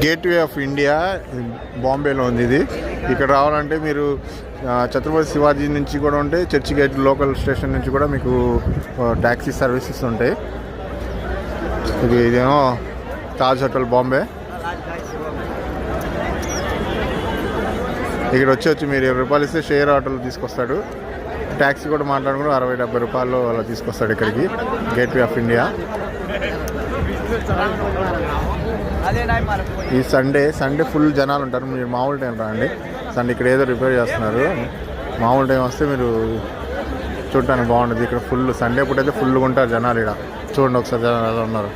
Gateway of India బాంబేలో ఉంది ఇది. ఇక్కడ రావాలంటే మీరు ఛత్రపతి శివాజీ నుంచి కూడా ఉంటాయి, చర్చి గేట్ లోకల్ స్టేషన్ నుంచి కూడా మీకు ట్యాక్సీ సర్వీసెస్ ఉంటాయి. ఇదేమో తాజ్ హోటల్ బాంబే. ఇక్కడ వచ్చి మీరు 20 రూపాయలు ఇస్తే షేర్ ఆటోలో తీసుకొస్తాడు. ట్యాక్సీ కూడా మాట్లాడుకుంటూ 60-70 రూపాయలు అలా తీసుకొస్తాడు ఇక్కడికి. Gateway of India. ఈ సండే ఫుల్ జనాలు ఉంటారు. మీరు మామూలు టైం రాండి. సండే ఇక్కడ ఏదో రిపేర్ చేస్తున్నారు. మామూలు టైం వస్తే మీరు చూడటానికి బాగుంటుంది. ఇక్కడ ఫుల్ సండే పూట అయితే ఫుల్గా ఉంటారు జనాలు. ఇక్కడ చూడండి ఒకసారి జనాలు ఎలా ఉన్నారు.